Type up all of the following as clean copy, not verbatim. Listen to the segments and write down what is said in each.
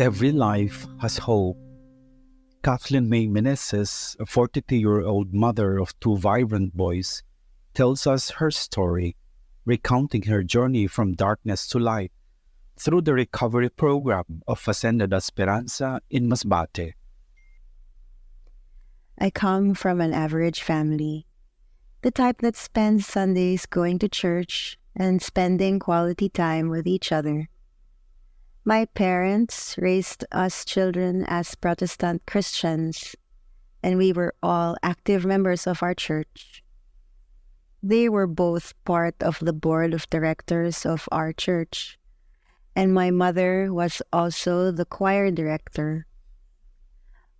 Every life has hope. Kathleen Mae Meneses, a 42-year-old mother of two vibrant boys, tells us her story, recounting her journey from darkness to light through the recovery program of Fazenda da Esperança in Masbate. I come from an average family, the type that spends Sundays going to church and spending quality time with each other. My parents raised us children as Protestant Christians, and we were all active members of our church. They were both part of the board of directors of our church, and my mother was also the choir director.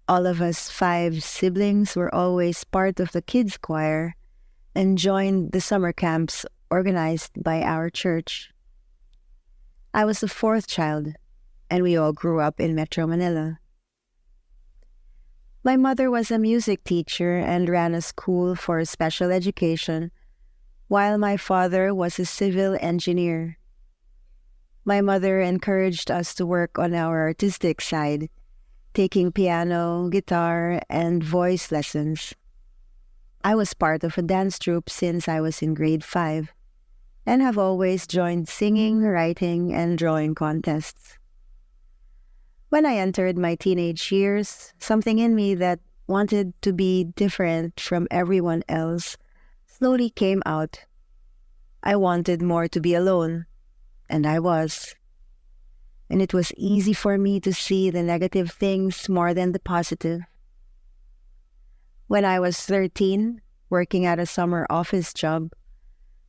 All of us 5 siblings were always part of the kids' choir and joined the summer camps organized by our church. I was the 4th child, and we all grew up in Metro Manila. My mother was a music teacher and ran a school for special education, while my father was a civil engineer. My mother encouraged us to work on our artistic side, taking piano, guitar, and voice lessons. I was part of a dance troupe since I was in grade 5, and have always joined singing, writing, and drawing contests. When I entered my teenage years, something in me that wanted to be different from everyone else slowly came out. I wanted more to be alone, and I was. And it was easy for me to see the negative things more than the positive. When I was 13, working at a summer office job,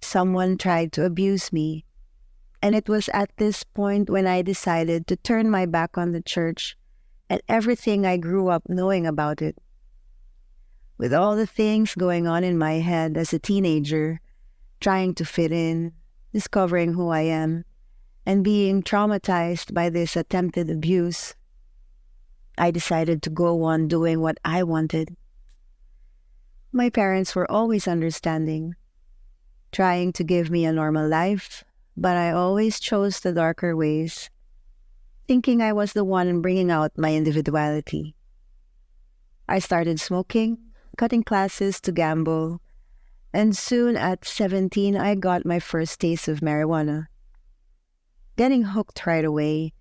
someone tried to abuse me, and it was at this point when I decided to turn my back on the church and everything I grew up knowing about it. With all the things going on in my head as a teenager, trying to fit in, discovering who I am, and being traumatized by this attempted abuse, I decided to go on doing what I wanted. My parents were always understanding, trying to give me a normal life, but I always chose the darker ways, thinking I was the one bringing out my individuality. I started smoking, cutting classes to gamble, and soon at 17 I got my first taste of marijuana. Getting hooked right away,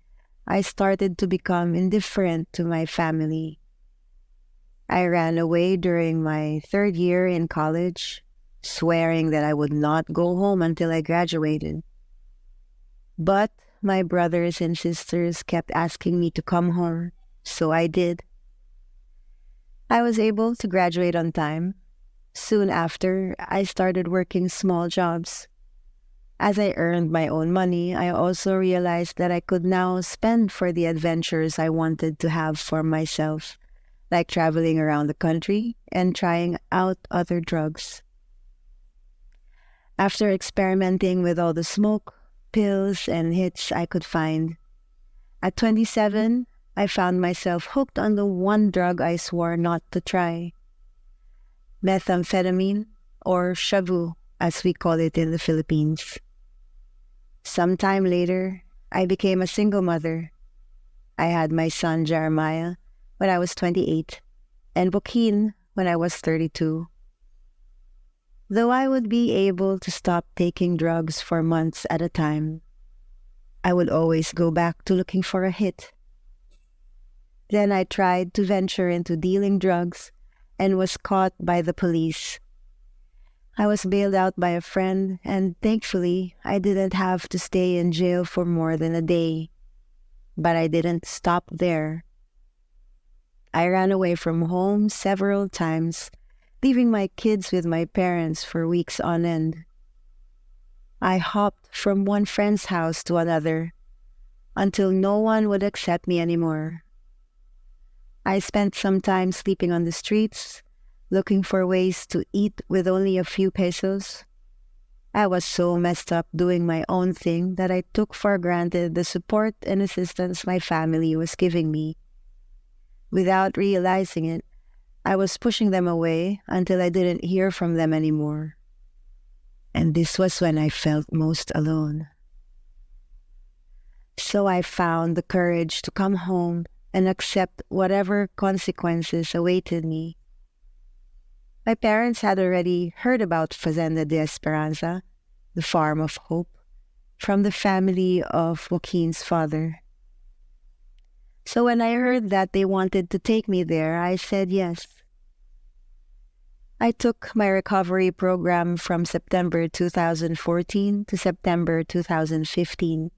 I started to become indifferent to my family. I ran away during my 3rd year in college, swearing that I would not go home until I graduated. But my brothers and sisters kept asking me to come home, so I did. I was able to graduate on time. Soon after, I started working small jobs. As I earned my own money, I also realized that I could now spend for the adventures I wanted to have for myself, like traveling around the country and trying out other drugs. After experimenting with all the smoke, pills, and hits I could find, at 27, I found myself hooked on the one drug I swore not to try: methamphetamine, or shabu, as we call it in the Philippines. Sometime later, I became a single mother. I had my son Jeremiah when I was 28, and Bokin when I was 32. Though I would be able to stop taking drugs for months at a time, I would always go back to looking for a hit. Then I tried to venture into dealing drugs and was caught by the police. I was bailed out by a friend, and thankfully, I didn't have to stay in jail for more than a day. But I didn't stop there. I ran away from home several times, leaving my kids with my parents for weeks on end. I hopped from one friend's house to another until no one would accept me anymore. I spent some time sleeping on the streets, looking for ways to eat with only a few pesos. I was so messed up doing my own thing that I took for granted the support and assistance my family was giving me. Without realizing it, I was pushing them away until I didn't hear from them anymore. And this was when I felt most alone. So I found the courage to come home and accept whatever consequences awaited me. My parents had already heard about Fazenda da Esperanza, the farm of hope, from the family of Joaquin's father. So when I heard that they wanted to take me there, I said yes. I took my recovery program from September 2014 to September 2015,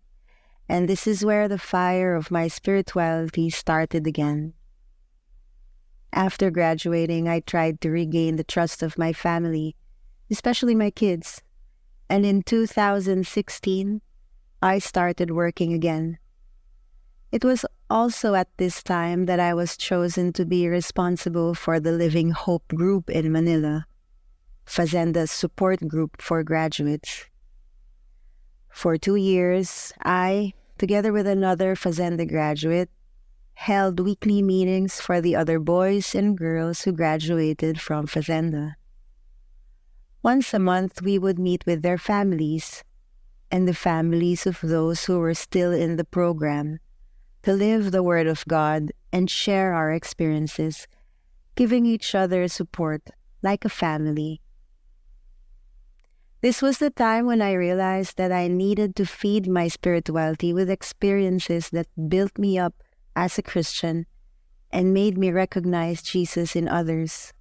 and this is where the fire of my spirituality started again. After graduating, I tried to regain the trust of my family, especially my kids, and in 2016, I started working again. It was also at this time that I was chosen to be responsible for the Living Hope group in Manila, Fazenda's support group for graduates. For 2 years, I, together with another Fazenda graduate, held weekly meetings for the other boys and girls who graduated from Fazenda. Once a month, we would meet with their families and the families of those who were still in the program to live the Word of God and share our experiences, giving each other support like a family. This was the time when I realized that I needed to feed my spirituality with experiences that built me up as a Christian and made me recognize Jesus in others.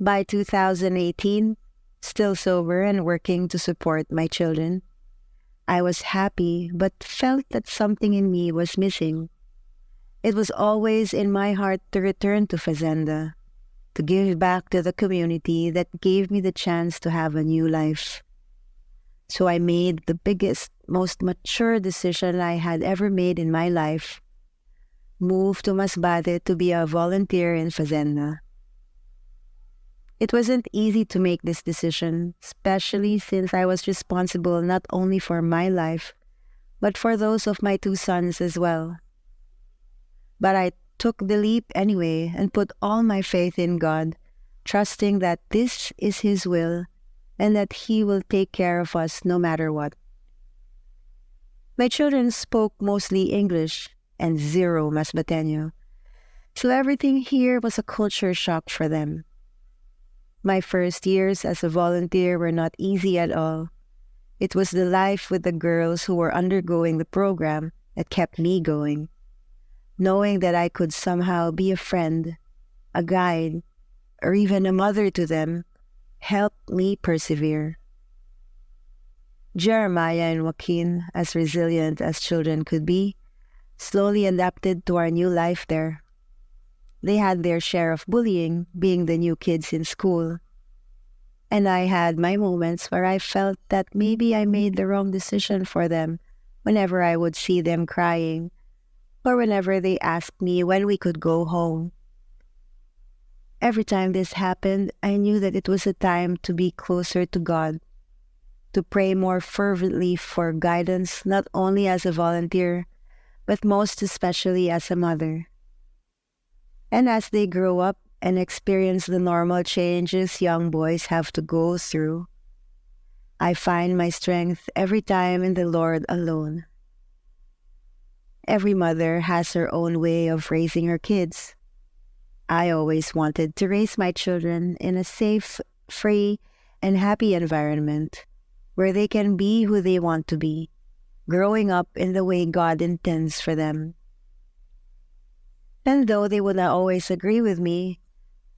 By 2018, still sober and working to support my children, I was happy but felt that something in me was missing. It was always in my heart to return to Fazenda, to give back to the community that gave me the chance to have a new life. So I made the biggest, most mature decision I had ever made in my life: move to Masbate to be a volunteer in Fazenda. It wasn't easy to make this decision, especially since I was responsible not only for my life, but for those of my 2 sons as well. But I took the leap anyway and put all my faith in God, trusting that this is His will and that He will take care of us no matter what. My children spoke mostly English and zero Masbateño, so everything here was a culture shock for them. My first years as a volunteer were not easy at all. It was the life with the girls who were undergoing the program that kept me going. Knowing that I could somehow be a friend, a guide, or even a mother to them helped me persevere. Jeremiah and Joaquin, as resilient as children could be, slowly adapted to our new life there. They had their share of bullying, being the new kids in school. And I had my moments where I felt that maybe I made the wrong decision for them whenever I would see them crying, or whenever they asked me when we could go home. Every time this happened, I knew that it was a time to be closer to God, to pray more fervently for guidance, not only as a volunteer, but most especially as a mother. And as they grow up and experience the normal changes young boys have to go through, I find my strength every time in the Lord alone. Every mother has her own way of raising her kids. I always wanted to raise my children in a safe, free, and happy environment where they can be who they want to be, growing up in the way God intends for them. And though they would not always agree with me,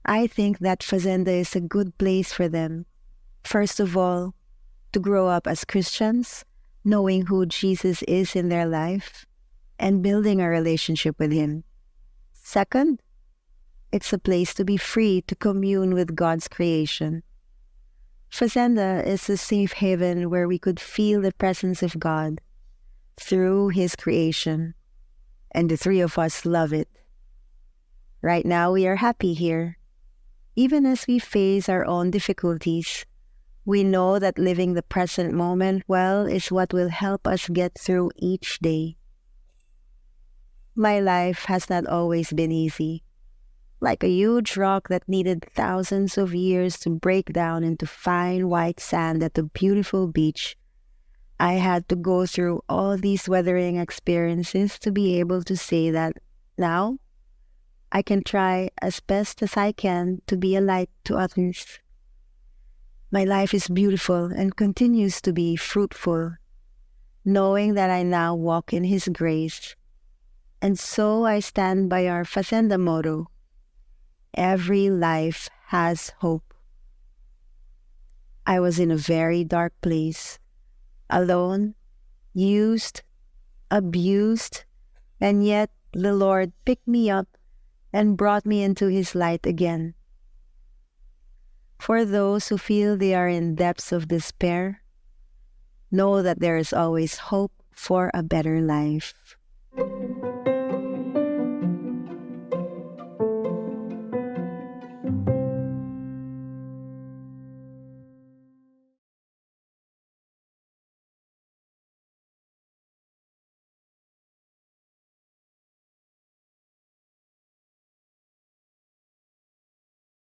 I think that Fazenda is a good place for them. First of all, to grow up as Christians, knowing who Jesus is in their life, and building a relationship with Him. Second, it's a place to be free to commune with God's creation. Fazenda is a safe haven where we could feel the presence of God through His creation, and the 3 of us love it. Right now, we are happy here. Even as we face our own difficulties, we know that living the present moment well is what will help us get through each day. My life has not always been easy. Like a huge rock that needed thousands of years to break down into fine white sand at a beautiful beach, I had to go through all these weathering experiences to be able to say that now I can try as best as I can to be a light to others. My life is beautiful and continues to be fruitful, knowing that I now walk in His grace. And so I stand by our Fazenda motto: every life has hope. I was in a very dark place, alone, used, abused, and yet the Lord picked me up and brought me into His light again. For those who feel they are in depths of despair, know that there is always hope for a better life.